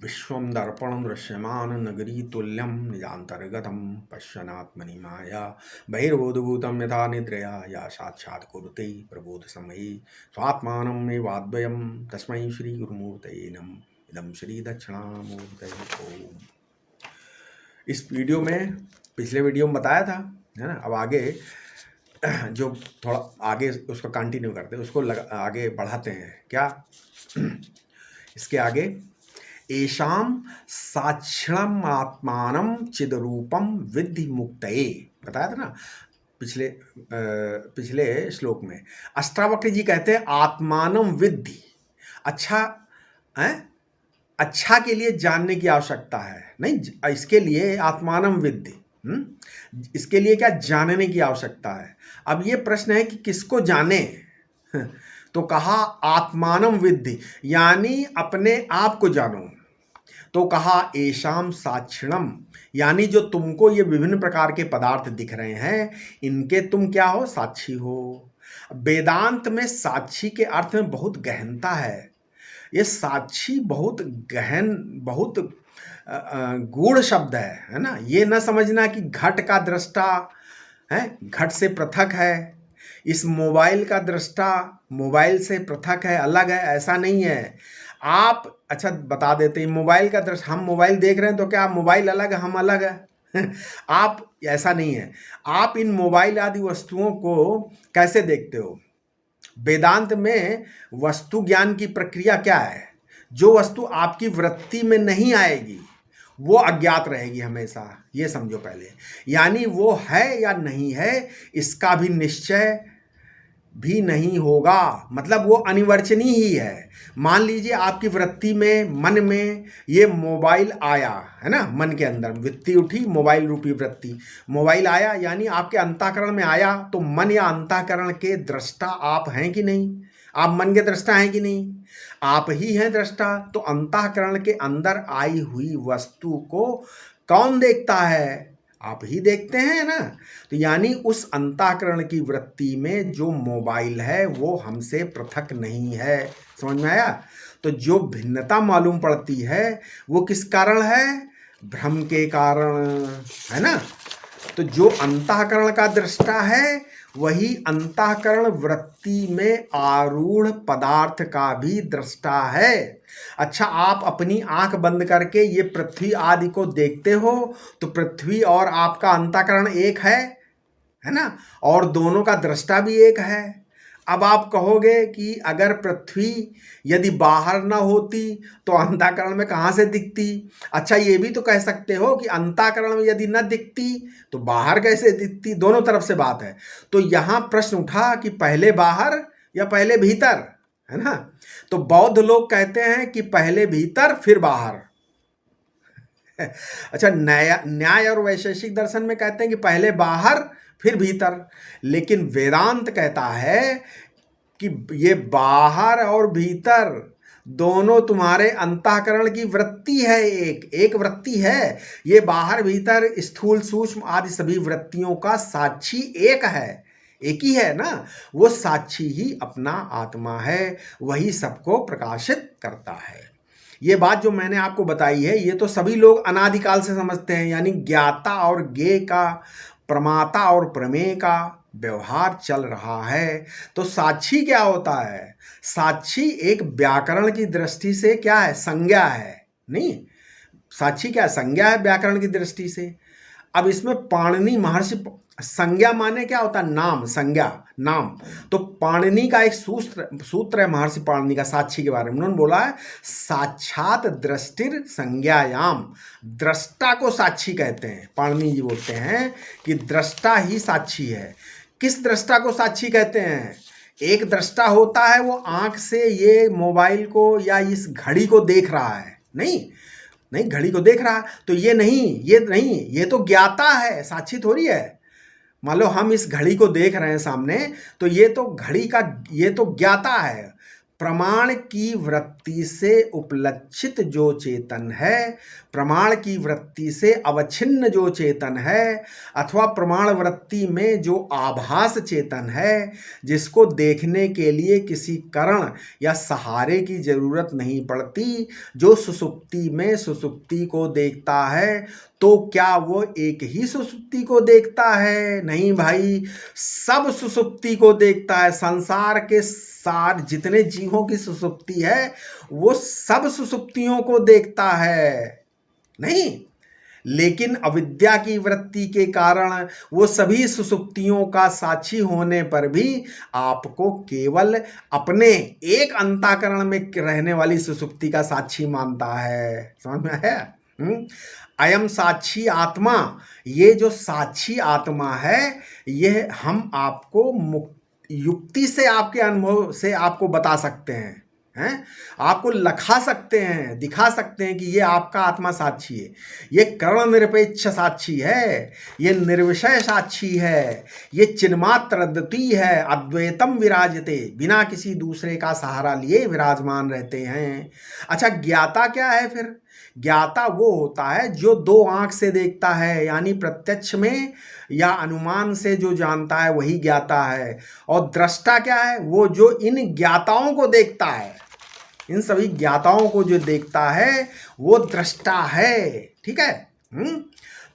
विश्वं दर्पणं दृश्यमानं नगरीतुल्यं निजान्तर्गतं पश्यन्नात्मनि माया बहिर्बोधभूतं यथा निद्रया या साक्षात् कुरुते प्रबोधसमये स्वात्मानमेवाद्वयं तस्मै श्रीगुरुमूर्तये नमः। इदं श्रीदक्षिणामूर्तये ओम। इस वीडियो में पिछले वीडियो में बताया था, है ना। अब आगे जो थोड़ा आगे उसको कंटिन्यू करते हैं, उसको आगे बढ़ाते हैं। क्या इसके आगे एषाम साक्षिणम आत्मानम चिदरूपम विद्धि मुक्तये बताया था ना पिछले श्लोक में। अष्टावक्र जी कहते हैं आत्मानम विद्धि, अच्छा है, अच्छा के लिए जानने की आवश्यकता है, नहीं इसके लिए आत्मानम विद्धि, इसके लिए क्या जानने की आवश्यकता है। अब ये प्रश्न है कि किसको जाने, तो कहा आत्मानम विद्धि, यानी अपने आप को जानो। तो कहा एषाम साक्षिणम, यानी जो तुमको ये विभिन्न प्रकार के पदार्थ दिख रहे हैं इनके तुम क्या हो, साक्षी हो। वेदांत में साक्षी के अर्थ में बहुत गहनता है। ये साक्षी बहुत गहन, बहुत गूढ़ शब्द है ना। ये न समझना कि घट का दृष्टा है, घट से पृथक है, इस मोबाइल का दृष्टा मोबाइल से पृथक है, अलग है, ऐसा नहीं है। आप अच्छा बता देते हैं मोबाइल का दृष्टा, हम मोबाइल देख रहे हैं तो क्या मोबाइल अलग है, हम अलग है आप, ऐसा नहीं है। आप इन मोबाइल आदि वस्तुओं को कैसे देखते हो? वेदांत में वस्तु ज्ञान की प्रक्रिया क्या है? जो वस्तु आपकी वृत्ति में नहीं आएगी वो अज्ञात रहेगी हमेशा, ये समझो पहले। यानी वो है या नहीं है इसका भी निश्चय भी नहीं होगा, मतलब वो अनिर्वचनीय ही है। मान लीजिए आपकी वृत्ति में, मन में ये मोबाइल आया है ना, मन के अंदर वृत्ति उठी, मोबाइल रूपी वृत्ति, मोबाइल आया यानी आपके अंतःकरण में आया। तो मन या अंतःकरण के दृष्टा आप हैं कि नहीं? आप मन के दृष्टा हैं कि नहीं? आप ही हैं दृष्टा। तो अंतःकरण के अंदर आई हुई वस्तु को कौन देखता है? आप ही देखते हैं ना। तो यानी उस अंतःकरण की वृत्ति में जो मोबाइल है वो हमसे पृथक नहीं है। समझ में आया? तो जो भिन्नता मालूम पड़ती है वो किस कारण है? भ्रम के कारण, है ना। तो जो अंतःकरण का दृष्टा है वही अंतःकरण वृत्ति में आरूढ़ पदार्थ का भी दृष्टा है। अच्छा, आप अपनी आंख बंद करके ये पृथ्वी आदि को देखते हो तो पृथ्वी और आपका अंतःकरण एक है ना, और दोनों का दृष्टा भी एक है। अब आप कहोगे कि अगर पृथ्वी यदि बाहर ना होती तो अंतःकरण में कहाँ से दिखती? अच्छा, ये भी तो कह सकते हो कि अंतःकरण में यदि न दिखती तो बाहर कैसे दिखती? दोनों तरफ से बात है। तो यहाँ प्रश्न उठा कि पहले बाहर या पहले भीतर, है ना। तो बौद्ध लोग कहते हैं कि पहले भीतर फिर बाहर अच्छा, न्याय और वैशेषिक दर्शन में कहते हैं कि पहले बाहर फिर भीतर। लेकिन वेदांत कहता है कि ये बाहर और भीतर दोनों तुम्हारे अंतःकरण की वृत्ति है, एक वृत्ति है। ये बाहर भीतर स्थूल सूक्ष्म आदि सभी वृत्तियों का साक्षी एक है, एक ही है ना। वो साक्षी ही अपना आत्मा है, वही सबको प्रकाशित करता है। ये बात जो मैंने आपको बताई है ये तो सभी लोग अनादिकाल से समझते हैं, यानी ज्ञाता और ज्ञेय का, प्रमाता और प्रमेय का व्यवहार चल रहा है। तो साक्षी क्या होता है? साक्षी एक व्याकरण की दृष्टि से क्या है? संज्ञा है। नहीं, साक्षी क्या है? संज्ञा है व्याकरण की दृष्टि से। अब इसमें पाणिनि महर्षि, संज्ञा माने क्या होता है? नाम, संज्ञा नाम। तो पाणिनि का एक सूत्र है महर्षि पाणिनि का साक्षी के बारे में। उन्होंने बोला है साक्षात दृष्टिर संज्ञायाम, दृष्टा को साक्षी कहते हैं। पाणिनि जी बोलते हैं कि दृष्टा ही साक्षी है। किस दृष्टा को साक्षी कहते हैं? एक दृष्टा होता है वो आंख से ये मोबाइल को या इस घड़ी को देख रहा है, नहीं घड़ी को देख रहा है तो ये नहीं, ये तो ज्ञाता है, साक्षी थोड़ी है। मान लो हम इस घड़ी को देख रहे हैं सामने, तो ये तो घड़ी का, ये तो ज्ञाता है। प्रमाण की वृत्ति से उपलक्षित जो चेतन है, प्रमाण की वृत्ति से अवच्छिन्न जो चेतन है, अथवा प्रमाण वृत्ति में जो आभास चेतन है, जिसको देखने के लिए किसी करण या सहारे की जरूरत नहीं पड़ती, जो सुषुप्ति में सुषुप्ति को देखता है, तो क्या वो एक ही सुषुप्ति को देखता है? नहीं भाई, सब सुषुप्ति को देखता है। संसार के सार जितने जीवों की सुषुप्ति है, वो सब सुषुप्तियों को देखता है, नहीं। लेकिन अविद्या की वृत्ति के कारण वो सभी सुषुप्तियों का साक्षी होने पर भी आपको केवल अपने एक अंतःकरण में रहने वाली सुषुप्ति का साक्षी मानता है। समझ में आया? अयम साक्षी आत्मा, ये जो साक्षी आत्मा है, यह हम आपको युक्ति से, आपके अनुभव से आपको बता सकते हैं, आपको लखा सकते हैं, दिखा सकते हैं कि ये आपका आत्मा साक्षी है, ये कर्ण निरपेक्ष साक्षी है, ये निर्विषय साक्षी है, ये चिन्मात्र अद्वितीय है, अद्वैतम विराजते, बिना किसी दूसरे का सहारा लिए विराजमान रहते हैं। अच्छा, ज्ञाता क्या है फिर? ज्ञाता वो होता है जो दो आंख से देखता है, यानी प्रत्यक्ष में या अनुमान से जो जानता है वही ज्ञाता है। और दृष्टा क्या है? वो जो इन ज्ञाताओं को देखता है, इन सभी ज्ञाताओं को जो देखता है वो दृष्टा है। ठीक है?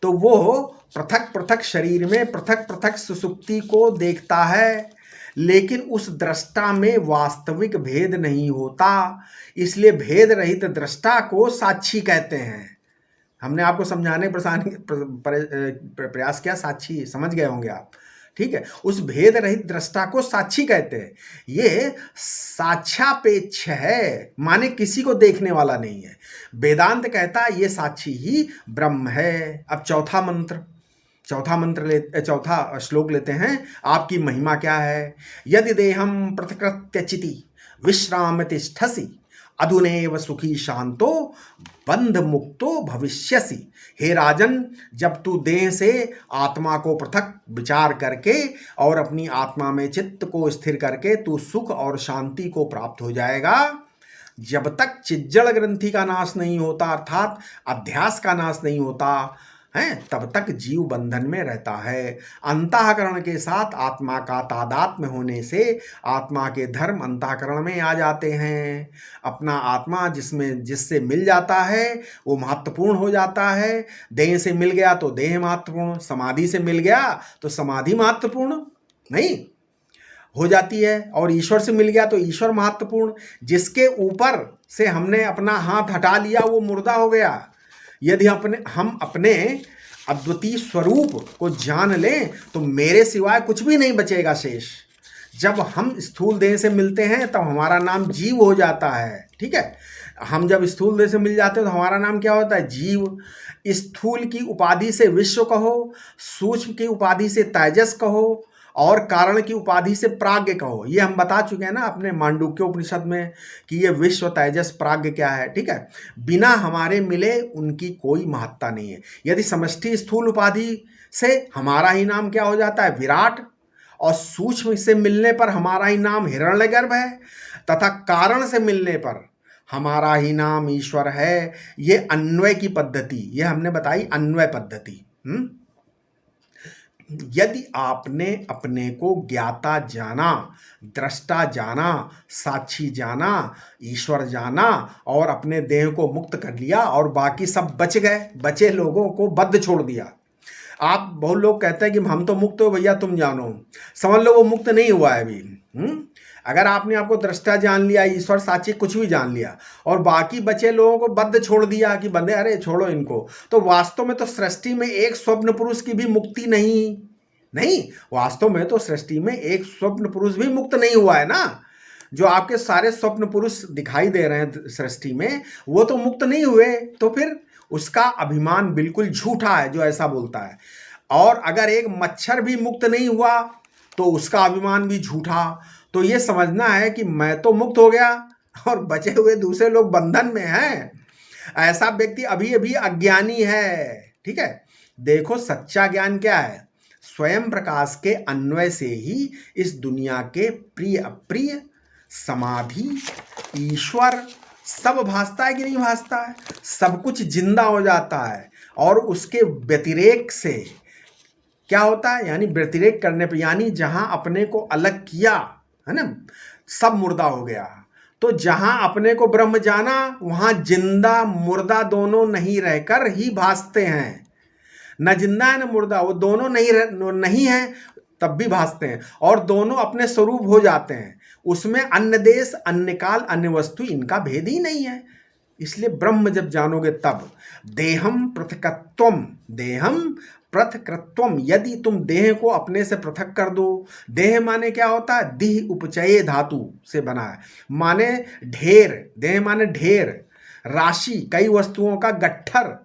तो वो पृथक पृथक शरीर में पृथक पृथक सुषुप्ति को देखता है, लेकिन उस दृष्टा में वास्तविक भेद नहीं होता, इसलिए भेद रहित दृष्टा को साक्षी कहते हैं। हमने आपको समझाने प्रयास किया, साक्षी समझ गए होंगे आप। ठीक है? उस भेद रहित दृष्टा को साक्षी कहते हैं। ये साक्ष्यापेक्ष है, माने किसी को देखने वाला नहीं है। वेदांत कहता है ये साक्षी ही ब्रह्म है। अब चौथा श्लोक लेते हैं। आपकी महिमा क्या है? यदि देहम पृथकृत्यचिति विश्राम तिष्ठसि अधुनैव सुखी शांतो बंध मुक्तो भविष्यसि। हे राजन, जब तू देह से आत्मा को पृथक विचार करके और अपनी आत्मा में चित्त को स्थिर करके तू सुख और शांति को प्राप्त हो जाएगा। जब तक चिज्जड़ ग्रंथि का नाश नहीं होता, अर्थात अध्यास का नाश नहीं होता है, तब तक जीव बंधन में रहता है। अंतःकरण के साथ आत्मा का तादात्म्य होने से आत्मा के धर्म अंतःकरण में आ जाते हैं। अपना आत्मा जिससे मिल जाता है वो महत्वपूर्ण हो जाता है। देह से मिल गया तो देह महत्वपूर्ण, समाधि से मिल गया तो समाधि महत्वपूर्ण नहीं हो जाती है, और ईश्वर से मिल गया तो ईश्वर महत्वपूर्ण। जिसके ऊपर से हमने अपना हाथ हटा लिया वो मुर्दा हो गया। यदि हम अपने अद्वितीय स्वरूप को जान लें तो मेरे सिवाय कुछ भी नहीं बचेगा शेष। जब हम स्थूल देह से मिलते हैं तब हमारा नाम जीव हो जाता है। ठीक है? हम जब स्थूल देह से मिल जाते हैं तो हमारा नाम क्या होता है? जीव। स्थूल की उपाधि से विश्व कहो, सूक्ष्म की उपाधि से तेजस कहो, और कारण की उपाधि से प्राज्ञ कहो। ये हम बता चुके हैं ना अपने मांडुक्य उपनिषद में कि ये विश्व, तेजस, प्राज्ञ क्या है। ठीक है? बिना हमारे मिले उनकी कोई महत्ता नहीं है। यदि समष्टि स्थूल उपाधि से हमारा ही नाम क्या हो जाता है? विराट। और सूक्ष्म से मिलने पर हमारा ही नाम हिरण्यगर्भ है, तथा कारण से मिलने पर हमारा ही नाम ईश्वर है। ये अन्वय की पद्धति, ये हमने बताई अन्वय पद्धति। यदि आपने अपने को ज्ञाता जाना, दृष्टा जाना, साक्षी जाना, ईश्वर जाना और अपने देह को मुक्त कर लिया और बाकी सब बच गए, बचे लोगों को बद्ध छोड़ दिया। आप बहुत लोग कहते हैं कि हम तो मुक्त हो भैया, तुम जानो। समझ लो वो मुक्त नहीं हुआ है अभी। अगर आपने आपको दृष्टा जान लिया, ईश्वर साक्षी कुछ भी जान लिया और बाकी बचे लोगों को बद्ध छोड़ दिया कि बंदे अरे छोड़ो इनको, तो वास्तव में तो सृष्टि में एक स्वप्न पुरुष की भी मुक्ति नहीं, वास्तव में तो सृष्टि में एक स्वप्न पुरुष भी मुक्त नहीं हुआ है ना। जो आपके सारे स्वप्न पुरुष दिखाई दे रहे हैं सृष्टि में, वो तो मुक्त नहीं हुए। तो फिर उसका अभिमान बिल्कुल झूठा है जो ऐसा बोलता है। और अगर एक मच्छर भी मुक्त नहीं हुआ तो उसका अभिमान भी झूठा। तो ये समझना है कि मैं तो मुक्त हो गया और बचे हुए दूसरे लोग बंधन में हैं, ऐसा व्यक्ति अभी अभी अज्ञानी है। ठीक है? देखो, सच्चा ज्ञान क्या है? स्वयं प्रकाश के अन्वय से ही इस दुनिया के प्रिय अप्रिय समाधि, ईश्वर सब भासता है कि नहीं भासता है? सब कुछ जिंदा हो जाता है और उसके व्यतिरेक से क्या होता है, यानी व्यतिरेक करने पे, यानी जहां अपने को अलग किया है ना, सब मुर्दा हो गया। तो जहां अपने को ब्रह्म जाना वहां जिंदा मुर्दा दोनों नहीं रहकर ही भासते हैं। न जिंदा है न मुर्दा, वो दोनों नहीं है तब भी भासते हैं और दोनों अपने स्वरूप हो जाते हैं। उसमें अन्य देश, अन्य काल, अन्य वस्तु, इनका भेद ही नहीं है। इसलिए ब्रह्म जब जानोगे तब देहम पृथकत्वम, देहम पृथकत्वम, यदि तुम देह को अपने से पृथक कर दो। देह माने क्या होता है? दिह उपचये धातु से बना है, माने ढेर। देह माने ढेर, राशि, कई वस्तुओं का गट्ठर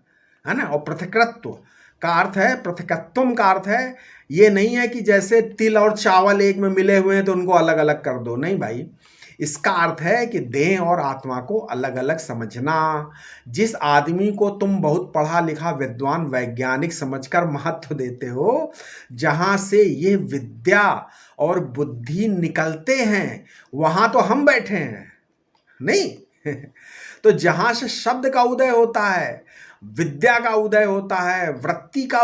है ना। और पृथकत्व का अर्थ है, पृथकत्वम का अर्थ है, ये नहीं है कि जैसे तिल और चावल एक में मिले हुए हैं तो उनको अलग अलग कर दो, नहीं भाई। इसका अर्थ है कि देह और आत्मा को अलग अलग समझना। जिस आदमी को तुम बहुत पढ़ा लिखा विद्वान वैज्ञानिक समझकर महत्व देते हो, जहां से ये विद्या और बुद्धि निकलते हैं, वहां तो हम बैठे हैं नहीं। तो जहां से शब्द का उदय होता है, विद्या का उदय होता है, वृत्ति का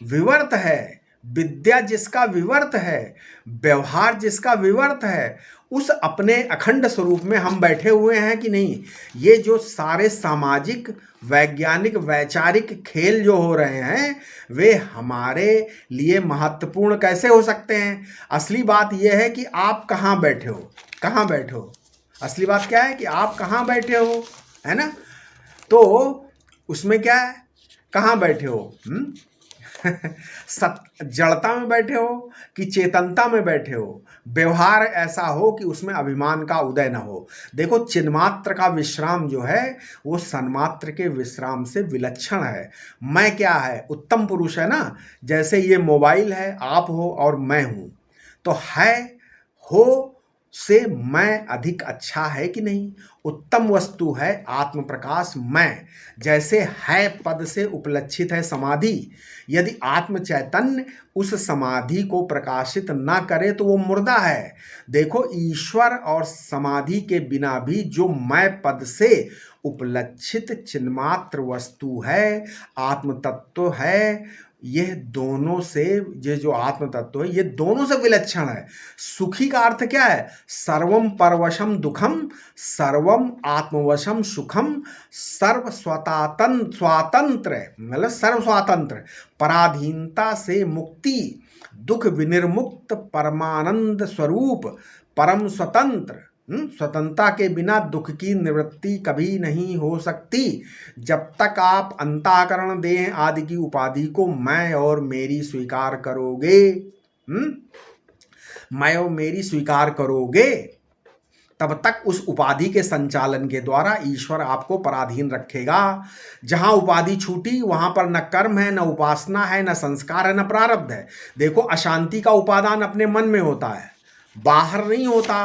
विवर्त है, विद्या जिसका विवर्त है, व्यवहार जिसका विवर्त है, उस अपने अखंड स्वरूप में हम बैठे हुए हैं कि नहीं। ये जो सारे सामाजिक, वैज्ञानिक, वैचारिक खेल जो हो रहे हैं, वे हमारे लिए महत्वपूर्ण कैसे हो सकते हैं? असली बात यह है कि आप कहाँ बैठे हो, कहाँ बैठे हो। असली बात क्या है कि आप कहाँ बैठे हो, है ना। तो उसमें क्या है, कहाँ बैठे हो? जड़ता में बैठे हो कि चेतनता में बैठे हो? व्यवहार ऐसा हो कि उसमें अभिमान का उदय न हो। देखो, चिन्मात्र का विश्राम जो है वो सन्मात्र के विश्राम से विलक्षण है। मैं क्या है? उत्तम पुरुष है ना। जैसे ये मोबाइल है, आप हो और मैं हूं, तो है हो से मैं अधिक अच्छा है कि नहीं? उत्तम वस्तु है आत्म प्रकाश मैं। जैसे है पद से उपलक्षित है समाधि। यदि आत्म चैतन्य उस समाधि को प्रकाशित ना करे तो वो मुर्दा है। देखो, ईश्वर और समाधि के बिना भी जो मैं पद से उपलक्षित चिन्मात्र वस्तु है, आत्म तत्व है, यह दोनों से, ये जो आत्म तत्व है, ये दोनों से विलक्षण है। सुखी का अर्थ क्या है? सर्वम परवशम दुखम, सर्वम आत्मवशम सुखम, सर्व स्वातंत्र, मतलब सर्व स्वातंत्र, पराधीनता से मुक्ति, दुख विनिर्मुक्त, परमानंद स्वरूप, परम स्वतंत्र। स्वतंत्रता के बिना दुख की निवृत्ति कभी नहीं हो सकती। जब तक आप अंतःकरण, देह आदि की उपाधि को मैं और मेरी स्वीकार करोगे, मैं और मेरी स्वीकार करोगे, तब तक उस उपाधि के संचालन के द्वारा ईश्वर आपको पराधीन रखेगा। जहां उपाधि छूटी वहां पर न कर्म है, न उपासना है, न संस्कार है, न प्रारब्ध है। देखो, अशांति का उपादान अपने मन में होता है, बाहर नहीं होता।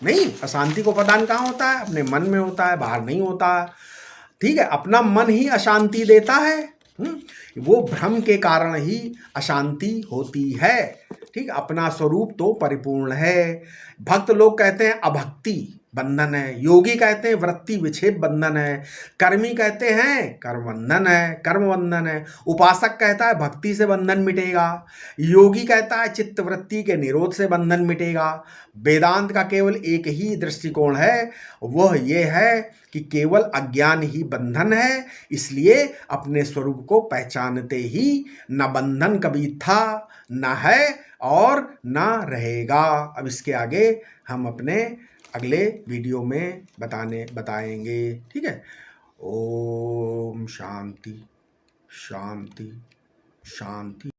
नहीं, अशांति को उपादान कहाँ होता है? अपने मन में होता है, बाहर नहीं होता। ठीक है, अपना मन ही अशांति देता है। वो भ्रम के कारण ही अशांति होती है। ठीक, अपना स्वरूप तो परिपूर्ण है। भक्त लोग कहते हैं अभक्ति बंधन है, योगी कहते हैं वृत्ति विक्षेप बंधन है, कर्मी कहते हैं कर्म बंधन है, कर्म बंधन है, उपासक कहता है भक्ति से बंधन मिटेगा, योगी कहता है चित्त वृत्ति के निरोध से बंधन मिटेगा। वेदांत का केवल एक ही दृष्टिकोण है, वह ये है कि केवल अज्ञान ही बंधन है। इसलिए अपने स्वरूप को पहचानते ही न बंधन कभी था, न है और न रहेगा। अब इसके आगे हम अपने अगले वीडियो में बताएंगे। ठीक है। ओम शांति शांति शांति।